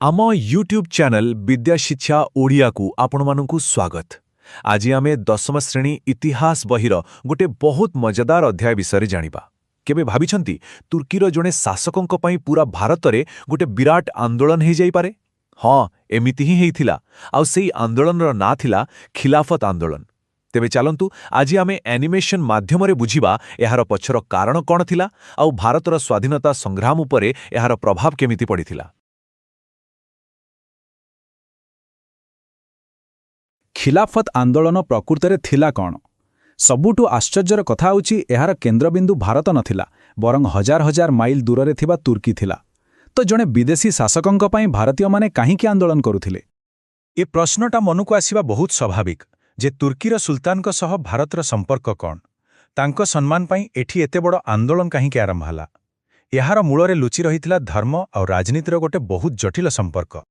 आम YouTube channel विद्या शिक्षा ओडिया को आपणमानंकु स्वागत। आज आमे दशम श्रेणी इतिहास बहिर गोटे बहुत मजेदार अध्याय विषय जानिबा। केबे भाबिछंती तुर्कीर जणे शासकंक पई पूरा भारत रे गोटे विराट आंदोलन हे जाई पारे? हाँ, एमिति ही हेइथिला। आउ सेई आंदोलनर ना थिला खिलाफत आंदोलन। तेबे चलंतु आज आमे एनिमेशन माध्यम रे बुझिबा एहार पछर कारण कोन थिला आउ भारतर स्वाधीनता संग्राम उपरे एहार प्रभाव केमिति पड़िथिला। खिलाफत आंदोलन प्रकृତରେ थिला कौन? सबुठु आश्चर्यर कथा होची एहार केन्द्रबिंदु भारत नथिला, बरं हजार हजार माइल दूर थिबा तुर्की थिला। तो जणे विदेशी शासकंक पई भारतीय माने काहींकी आंदोलन करुथिले? ए प्रश्नटा मनकु आसिबा बहुत स्वाभाविक जे तुर्कीर सुल्तानक सह भारतर संपर्क कौन, तांको सम्मान पई एठी एते बड़ आंदोलन काहींकी आरंभ हला। एहार मूलरे लुचि रहिथिला धर्म और राजनीतिर गोटे बहुत जटिल संपर्क।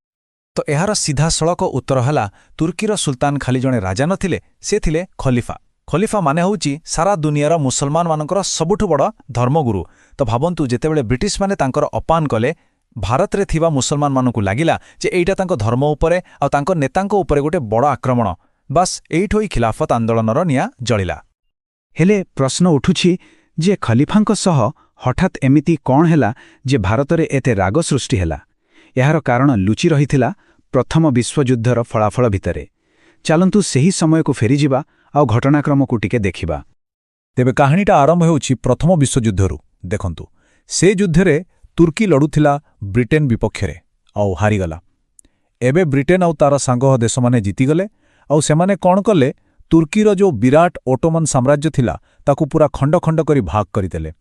तो एहार सीधा सड़क उत्तर हला तुर्कीर सुल्तान खाली जणे राजा नथिले, से थिले खलीफा। खलीफा माने होउची सारा दुनियार मुसलमान मानकर सबुठु बड़ धर्मगुरु। तो भाबंतु जेतेबेले ब्रिटिश माने तांकर अपान कले, भारत रे थिबा मुसलमान मानकु लागिला जे एइटा तांको धर्म उपरे आ तांको नेतांको उपरे गोटे बड़ आक्रमण। बस एइठो ही खिलाफत आंदोलनर निया जळिला। हेले प्रश्न उठुछि जे खलीफांक सह हठात एमिति कोन हेला जे भारत रे एते राग सृष्टि हेला? एहार कारण लुचि रहिथिला प्रथम विश्वयुद्धर फलाफल भितरे। चलंतु सेही समय को फेरीजिबा आ घटनाक्रम को टिके देखिबा। तेबे कहानीटा आरंभ होउछि प्रथम विश्वयुद्धरु। देखंतु से युद्धरे तुर्की लड़ुथिला ब्रिटेन विपक्षरे आउ हारिगला। एबे ब्रिटेन आउ तार सांग देश माने जीतिगले आउ सेमाने कोन कले, तुर्कीर जो विराट ओटोमन साम्राज्य थिला ताकू पूरा खंड खंड करी भाग करिदेले।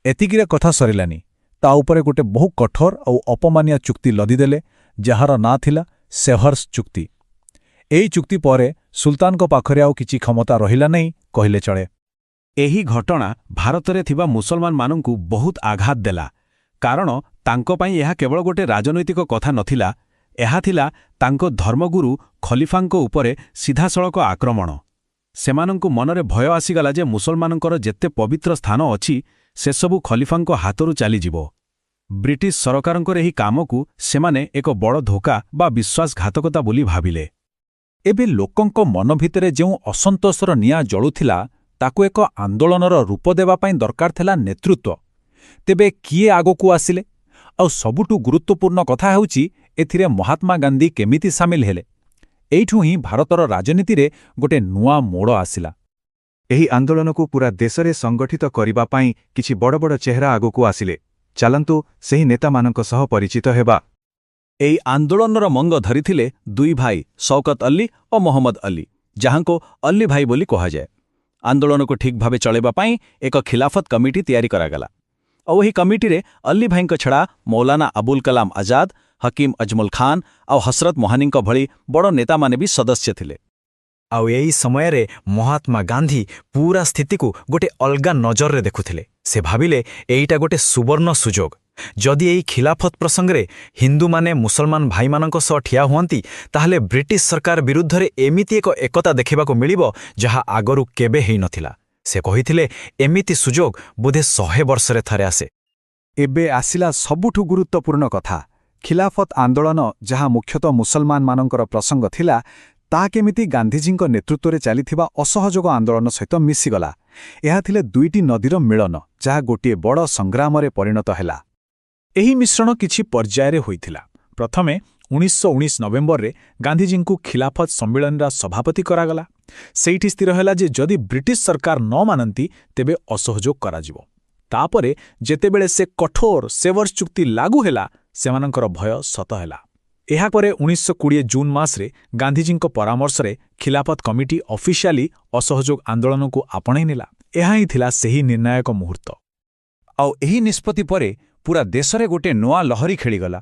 एतिकिरे कथा सरिलानी, ता उपरे गोटे बहु कठोर और अपमानिया चुक्ति लदिदेले, जहार ना थिला सेहर्स चुक्ति। एई चुक्ति परे सुल्तान को पाखरे आउ किछि क्षमता रहिला नहीं कहिले चले। एही घटना भारत रे थिबा मुसलमान मानंकु बहुत आघात देला, कारण तांको पई एहा केवल गोटे राजनैतिक कथा नथिला, एहा थिला तांको धर्मगुरु खलीफांको उपरे सीधासळक आक्रमण। सेमानंकु मनरे भय आसीगला जे मुसलमानंकर जेते पवित्र स्थान अछि से सबु खलीफांको हातरु चली जिवो। ब्रिटिश सरकारंकर एही कामकु सेमाने एक बड़ धोखा बा विश्वासघातकता बोली भाबिले। एबे लोकंको मन भितरे जेउ असंतोषर निया जळुथिला ताकु एक आंदोलनर रूप देबा पई दरकार थिला नेतृत्व। तेबे किए आगोकु आसिले आ सबुठु गुरुत्वपूर्ण कथा हेउची एथिरे महात्मा गांधी केमिति सामिल हेले। एइठु ही भारतर राजनीति रे गोटे नुआ मोड़ आसिला। एही आंदोलन को पूरा देशरे संगठित करिबा पई किछि बड़ बड़ चेहरा आगोकु आसिले। चलंतु सेही नेता मानक सह परिचित हेबा। एई आंदोलनर मंग धरिथिले दुई भाई शौकत अली और मोहम्मद अली, जहांको अली भाई बोली कहा जाए। आंदोलन को ठीक भावे चलेबा पई एक खिलाफत कमिटी तैयारी करागला। और वही कमिटी रे अली भाईंक छड़ा मौलाना अबुल कलाम आजाद, हकीम अजमल खान और हसरत मोहानींक भली बड़ नेता माने भी सदस्य थिले। आउ एही समय रे महात्मा गांधी पूरा स्थिति को गोटे अलगा नजर रे देखुथिले। से भाबिले एइटा गोटे सुवर्ण सुजोग। जदि एही खिलाफत प्रसंग रे हिंदू माने मुसलमान भाई मानक सह ठिया हुअंती, ताहले ब्रिटिश सरकार विरुद्ध रे एमिति एक एकता देखिबा को मिलिबो जहा आगरु केबे हेई नथिला। से कहिथिले एमिति सुजोग बोधे 100 वर्ष रे थरे आसे। एबे आसिला सबुठु गुरुत्वपूर्ण कथा। खिलाफत आंदोलन जहा मुख्यतः मुसलमान मानकर प्रसंग थिला, ता केमिति गांधीजींक नेतृत्व रे चलिथिबा असहयोग आंदोलन सहित मिसिगला। एहा थिले दुईटी नदीर मिलन, जहा गोटिए बड़ संग्राम रे परिणत हेला। एही मिश्रण किछि पर्याय रे होइथिला। प्रथमे 1919 नवेम्बर रे गांधीजींकु खिलाफत सम्मेलन रा सभापति करागला। सेइठी स्थिर हेला जे जदि ब्रिटिश सरकार न मानंती तेबे असहयोग कराजिवो। तापरे जेतेबेले से कठोर सेवर्स चुक्ति लागू हेला, सेमानंकर भय सत हेला। एहा परे 1920 जून मास रे गांधीजींक परामर्श रे खिलाफत कमिटी ऑफिशियली असहयोग आंदोलन को आपणे नेला। एहा ही थिला सेही निर्णायक मुहूर्त। आउ एही निष्पत्ति परे पूरा देश रे गोटे नोआ लहरी खेलीगला।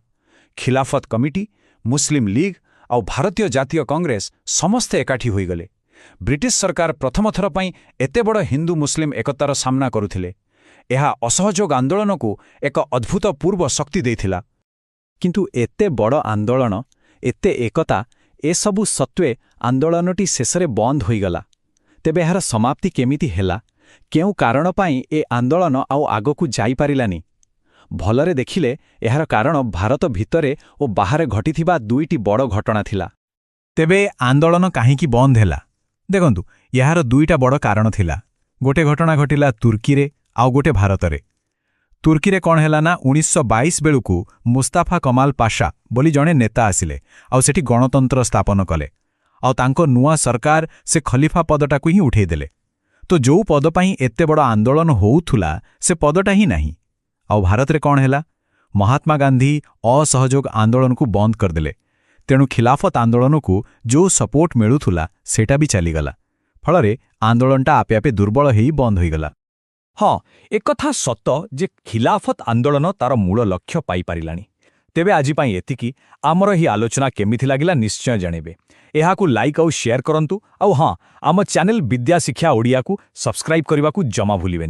खिलाफत कमिटी, मुस्लिम लीग आउ भारतीय जातीय कांग्रेस समस्ते एकाठी होईगले। ब्रिटिश सरकार प्रथम थर पई एते बड़ हिंदू मुस्लिम एकतार सामना करुथिले। एहा असहयोग आंदोलन को एक अद्भुतपूर्व शक्ति देइथिला। किंतु एते बड़ आंदोलन, एते एकता, एसबु सत्वे आंदोलनटी शेषरे बंद होईगला। तेबे एहार समाप्ति केमिति हेला? केउ कारण पई ए आंदोलन आउ आगकु जाई पारिलानी? ଭଲରେ ଦେଖିଲେ ଏହାର କାରଣ ଭାରତ ଭିତରେ ଓ ବାହାରେ ଘଟିଥିବା ଦୁଇଟି ବଡ଼ ଘଟଣା ଥିଲା। ତେବେ ଆନ୍ଦୋଳନ କାହିଁକି ବନ୍ଦ ହେଲା? ଦେଖନ୍ତୁ, ଏହାର ଦୁଇଟା ବଡ଼ କାରଣ ଥିଲା। ଗୋଟେ ଘଟଣା ଘଟିଲା ତୁର୍କୀରେ, ଆଉ ଗୋଟେ ଭାରତରେ। ତୁର୍କୀରେ କ'ଣ ହେଲା ନା 1922 ବେଳକୁ ମୁସ୍ତାଫା କମାଲ ପାଶା ବୋଲି ଜଣେ ନେତା ଆସିଲେ, ଆଉ ସେଠି ଗଣତନ୍ତ୍ର ସ୍ଥାପନ କଲେ। ଆଉ ତାଙ୍କ ନୂଆ ସରକାର ସେ ଖଲିଫା ପଦଟାକୁ ହିଁ ଉଠେଇଦେଲେ। ତ ଯୋଉ ପଦ ପାଇଁ ଏତେ ବଡ଼ ଆନ୍ଦୋଳନ ହୋଉଥିଲା, ସେ ପଦଟା ହିଁ ନାହିଁ। ଆଉ ଭାରତରେ କ'ଣ ହେଲା? ମହାତ୍ମା ଗାନ୍ଧୀ ଅସହଯୋଗ ଆନ୍ଦୋଳନକୁ ବନ୍ଦ କରିଦେଲେ। ତେଣୁ ଖିଲାଫତ ଆନ୍ଦୋଳନକୁ ଯୋଉ ସପୋର୍ଟ ମିଳୁଥିଲା ସେଇଟା ବି ଚାଲିଗଲା। ଫଳରେ ଆନ୍ଦୋଳନଟା ଆପେ ଆପେ ଦୁର୍ବଳ ହେଇ ବନ୍ଦ ହୋଇଗଲା। ହଁ, ଏକଥା ସତ ଯେ ଖିଲାଫତ ଆନ୍ଦୋଳନ ତାର ମୂଳ ଲକ୍ଷ୍ୟ ପାଇପାରିଲାଣି। ତେବେ ଆଜି ପାଇଁ ଏତିକି। ଆମର ଏହି ଆଲୋଚନା କେମିତି ଲାଗିଲା ନିଶ୍ଚୟ ଜାଣିବେ। ଏହାକୁ ଲାଇକ୍ ଆଉ ସେୟାର କରନ୍ତୁ। ଆଉ ହଁ, ଆମ ଚ୍ୟାନେଲ ବିଦ୍ୟା ଶିକ୍ଷା ଓଡ଼ିଆକୁ ସବସ୍କ୍ରାଇବ୍ କରିବାକୁ ଜମା ଭୁଲିବେନି।